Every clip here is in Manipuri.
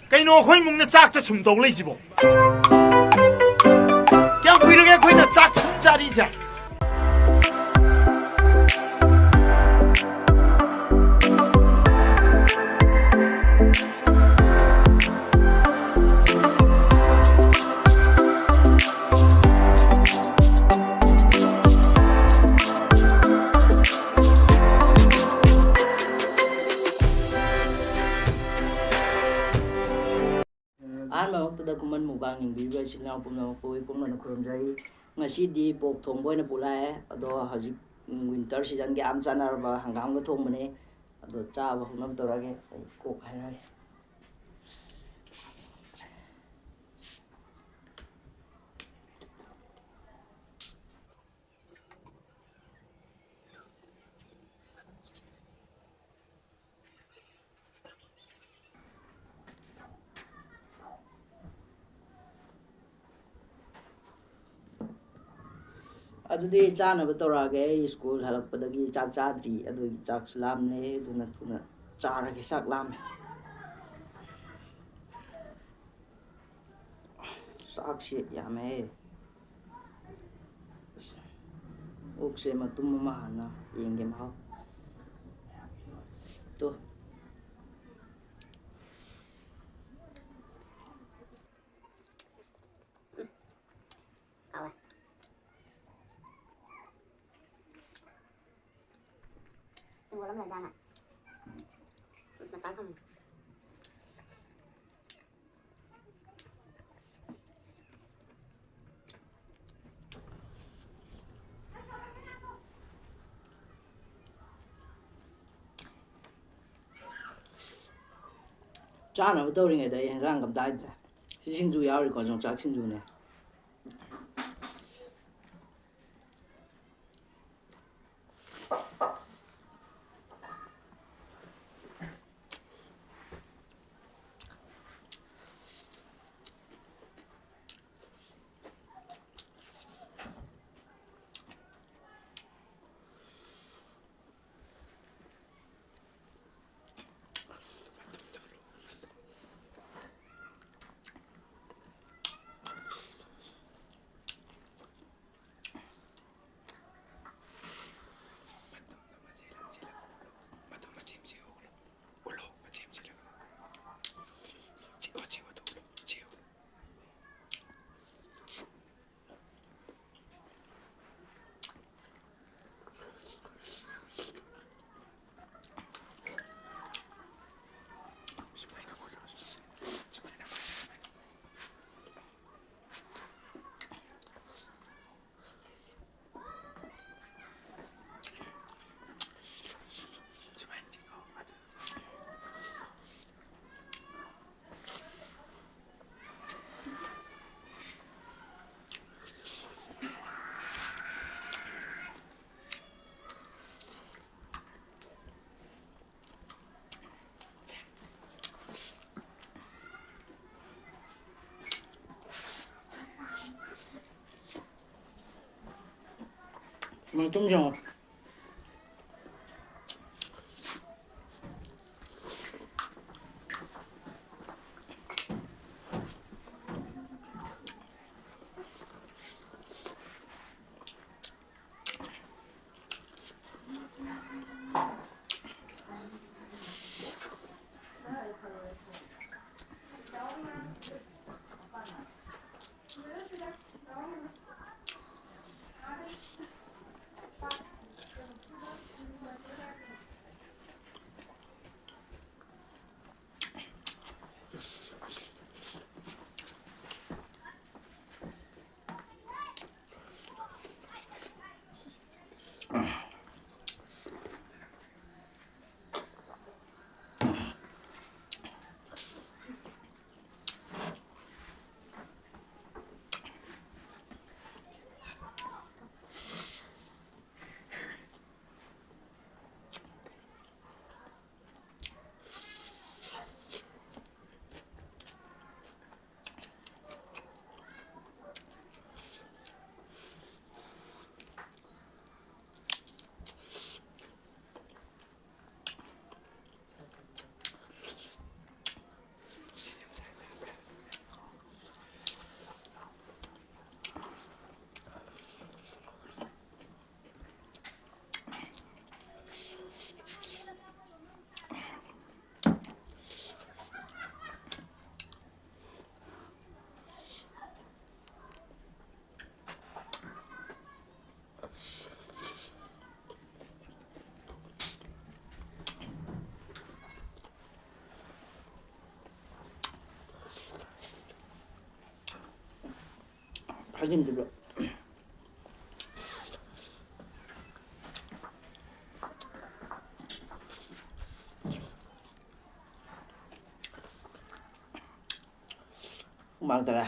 ꯀꯩꯅꯣ ꯑꯩꯈꯣꯏ ꯏꯃꯨꯡꯅ ꯆꯥꯛꯇ ꯁꯨꯝ ꯇꯧ ꯂꯩꯁꯤꯕꯣ ꯀꯌꯥꯝ ꯀꯨꯏꯔꯒꯦ ꯑꯩꯈꯣꯏꯅ ꯆꯥꯛ ꯁꯨꯝ ꯆꯥꯔꯤꯁꯦ ꯑꯍꯥꯟꯕ ꯃꯛꯇꯗ ꯈꯨꯃꯟ ꯃꯨꯛꯕꯥꯡ ꯌꯦꯡꯕꯤꯔꯤꯕ ꯏꯆꯤꯜ ꯏꯅꯥꯎ ꯄꯨꯝꯅꯃꯛꯄꯨ ꯏꯄꯨꯡꯅ ꯈꯨꯔꯨꯝꯖꯔꯤ ꯉꯁꯤꯗꯤ ꯄꯣꯛ ꯊꯣꯡꯕ ꯑꯣꯏꯅ ꯄꯨꯂꯥꯛꯑꯦ ꯑꯗꯣ ꯍꯧꯖꯤꯛ ꯋꯤꯟꯇꯔ ꯁꯤꯖꯟꯒꯤ ꯌꯥꯝ ꯆꯥꯟꯅꯔꯕ ꯍꯪꯒꯥꯝꯒ ꯊꯣꯡꯕꯅꯦ ꯑꯗꯣ ꯆꯥꯕ ꯍꯧꯅꯕ ꯇꯧꯔꯒꯦ ꯑꯩ ꯀꯣꯛ ꯍꯥꯏꯔꯛꯑꯒꯦ ꯑꯗꯨꯗꯤ ꯆꯥꯅꯕ ꯇꯧꯔꯛꯑꯒꯦ ꯑꯩ ꯁ꯭ꯀꯨꯜ ꯍꯜꯂꯛꯄꯗꯒꯤ ꯆꯥꯛ ꯆꯥꯗ꯭ꯔꯤ ꯑꯗꯨꯒꯤ ꯆꯥꯛꯁꯨ ꯂꯥꯝꯃꯦ ꯑꯗꯨꯅ ꯊꯨꯅ ꯆꯥꯔꯒꯦ ꯆꯥꯛ ꯂꯥꯝꯃꯦ ꯆꯥꯛꯁꯤ ꯌꯥꯝꯃꯦ ꯑꯣꯛꯁꯦ ꯃꯇꯨꯝ ꯑꯃ ꯍꯥꯟꯅ ꯌꯦꯡꯒꯦ ꯃꯍꯥꯎ ꯇꯣ Tunggu lắm là ra nè. Mà tao không. ꯆꯥꯅꯕ ꯇꯧꯔꯤꯉꯩꯗ ꯑꯩ ꯍꯦꯟꯖꯥꯡ ꯑꯝꯇ ꯍꯥꯏꯗ꯭ꯔꯦ ꯁꯤ ꯁꯤꯡꯖꯨ ꯌꯥꯎꯔꯤꯀꯣ ꯌꯣꯡꯆꯥꯛ ꯁꯤꯡꯖꯨꯅꯦ ꯃꯇꯨꯝ ꯌꯦꯡꯉꯣ 힘들어. 망더라.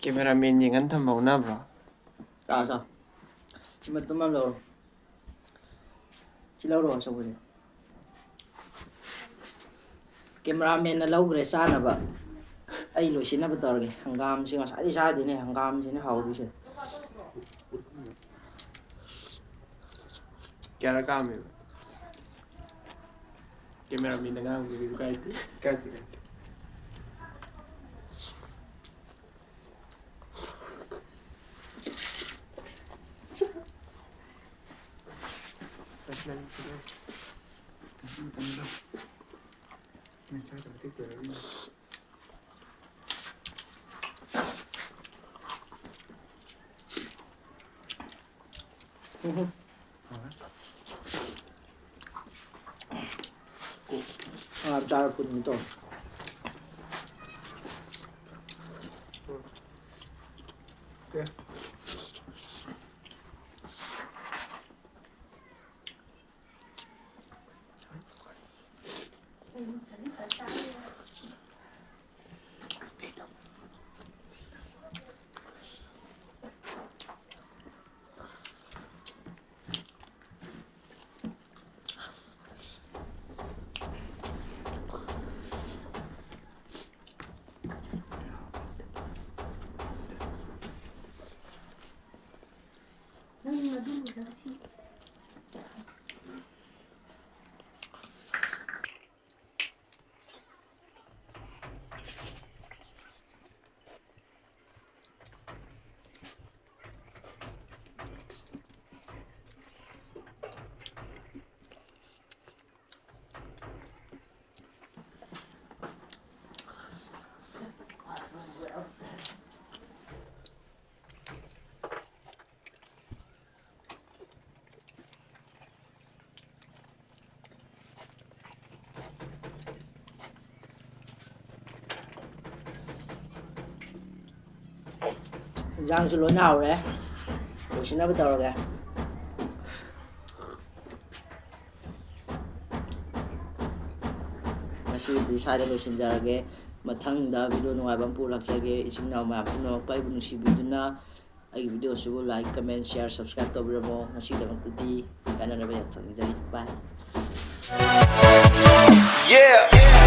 Cameramanอย่างนั้นทำเอาหน้าเปล่า Sao? Chị mà tụi em lâu rồi. Chị lâu rồi sao vậy? Cameraman là lâu rồi sao nè bà? Ai lối xin nó bắt đầu kìa, hàng gam xin ngồi đi sai thì này, hàng gam xin nó hầu đi chứ. Cara kami. Cameraman na nga ang bibigay kahit Cara pun itu. Okay. Giang cho lối nào đấy? Lối xin nó bắt đầu rồi kìa. Masih sai lối xin ra kìa. Mathangda video nungai bang pulak jage isin naw ma puno pai bunu si biduna ai video su like comment share subscribe to bramo ngasi da bang tadi kana na ba ya bye. Yeah.